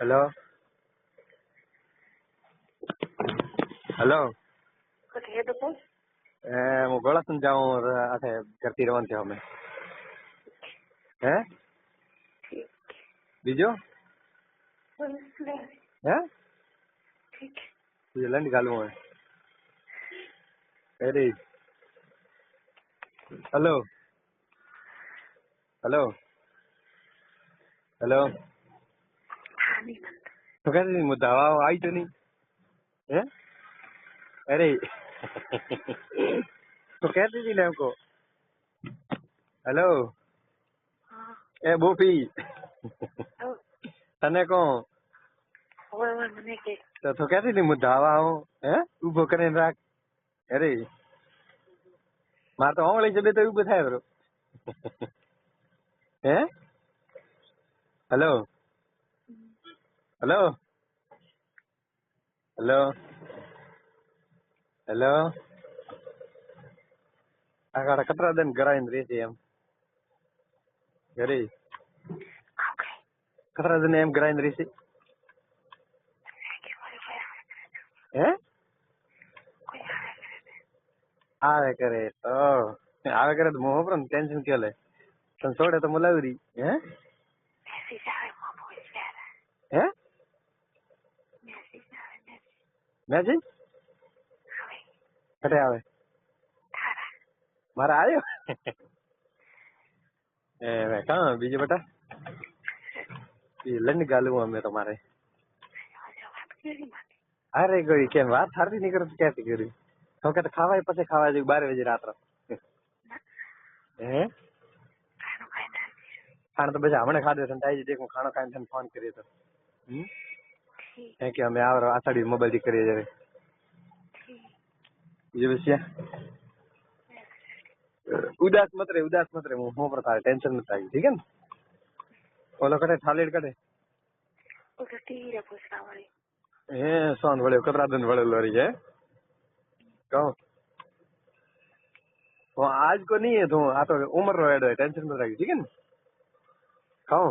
hello hello कठे तो कौन હું ગોળાસન જાઉં આખે કરતી રહેવાનું છે અમે હે ठीक બીજો नहीं હે ठीक બીજો લંડ ગાલવું હોય અરે हेलो हेलो हेलो हाँ नहीं बनता तो कहते नहीं मुद्दा आई तो नहीं है अरे तो कहती थी ना हमको हेलो हाँ ए बोफी अब तने को वो मैंने के तो कहती थी मुद्दा आओ है उभो करे राख अरे मार तो आंगળી જબે તો ઉભો થાય બરો હે हेलो हेलो हेलो हेलो આગળ કતરા દન ગરાઈને રહેતી એમ ઘરે ओके કતરા દન એમ ગરાઈને રહેતી હે આવે કરે તો આવે કરે તો મોહ પર ટેન્શન કે લે તને છોડે તો મુલાવરી હે मैसेज आवे मां बोल यार હે मैसेज आवे મેસેજ आवे કટે આવે थारा મારા આવ્યો એ વે કા બીજું બેટા લંડ ગાલું અમે તમારે आज बात करी माने અરે ગઈ કેમ વાત સારી નહીં કરત ક્યાંથી કરી તો કે ખાવાય પછી ખાવા જેવું 12 વાગે રાત્રે હે खानो खाना ખાણ તો પછી હમણાં ખાધો છે તાઈ દેખ હું ખાણો ખાઈને તને ફોન કર્યો તો ठीक થેન્ક યુ અમે આવો આસાડી મોબાઈલ થી કરીએ જરે ठीक બીજું પછી ઉદાસ મત રે હું પર તારે ટેન્શન મત આવી ઠીક હે ને ઓલો કટે થાલેડ કટે वो तीर पूछना वाली હે સોન વળ્યો કતરા દન વળેલો રહી है કહો वो आज को नहीं है तो आ तो उम्र रो एडो टेंशन मत रखी ठीक है ना કહો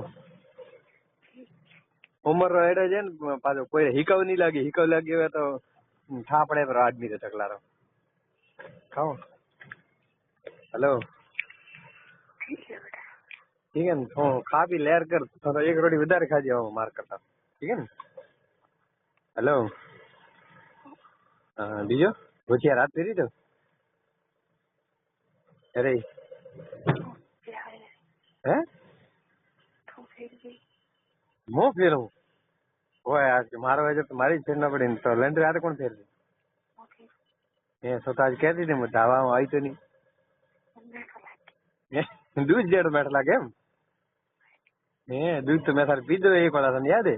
उम्र रो एडो છે ને પાછો કોઈ હિકવ નહીં લાગી હિકવ લાગી હોય તો થા પડે પર આદમી રે ટકલારો કહો हेलो ठीक है बेटा ठीक है तो खा पी लेर कर तो एक रोटी વધારે ખાજે માર કરતા ठीक है ने हेलो બીજો ભૂતિયા રાત ફેરી તો અરે હે तो फिर भी મો ફેરવું ઓય આ મારો વજે તો મારી જ ફેર ના પડી ને તો લંડ રાતે કોણ ફેરવે ओके એ તો આજ કહેતી હતી હું ધાવા આવી તો નહીં मैं तो लाइक दूध जेड़ बैठ लागे एम दूध तो मैं सारे पीधो एक वाला था याद है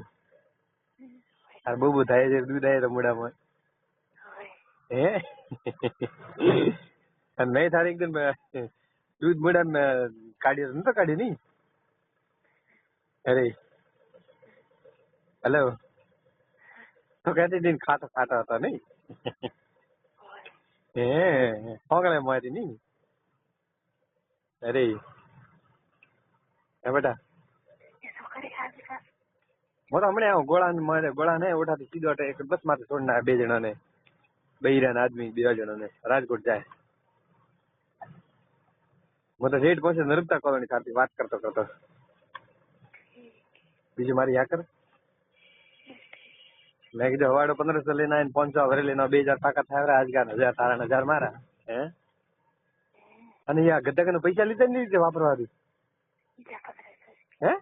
यार बबू थाय છે दूध આય તો મોઢામાં હે અને મેં થારે એકદમ दूध મોઢામાં કાઢ્યો નતો કાઢ્યો નહીં અરે હેલો તો કહેતી હતી ખાતો ખાતો હતો નહીં હે હોગળે મારી નહીં અરે હે બેટા ऐसा करे आज का હું તો હમણાં આવું ગોળા ને ઓઠાથી સીધો એક બસ માંથી છોડના 2 જણાને બૈરાન આદમી 2 જણાને રાજકોટ જાય હું તો રેડ પહોંચે નર્મદા કોલોની સાથે વાત કરતો બીજું મારી યા કર મેં કીધું હવાડો 1500 લઈને આવીને 500 ભરે લઈને 2000 તાકાત થાય આજ ગાન 1000 તારા 1000 મારા હે અને યા ગદ્દાકને પૈસા લીધા નહીં રીતે વાપરવા દી जा 1500 હે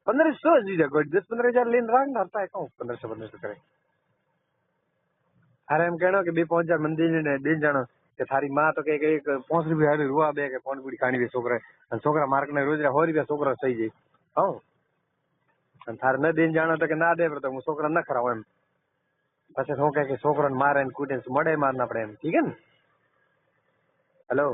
1500 જ દીધા કોઈ 10-15 હજાર લઈને રાખ ને હરતા કહું 1500 કરે અરે એમ કહેણો કે 2-5 હજાર મંદિર ને દિન જાણો કે થારી માં તો કે 5 રૂપિયા હારી રૂવા બે કે પોણ પૂરી ખાણી છોકરા અને છોકરા માર્ક ને રોજ 100 રૂપિયા છોકરા થઈ જાય હો અને થાર ન દિન જાણો તો કે ના દે તો હું છોકરા ન ખરાવ એમ પછી શું કહે કે છોકરાને મારે ને કૂટે મળે માર ના પડે એમ ઠીક હે ને હેલો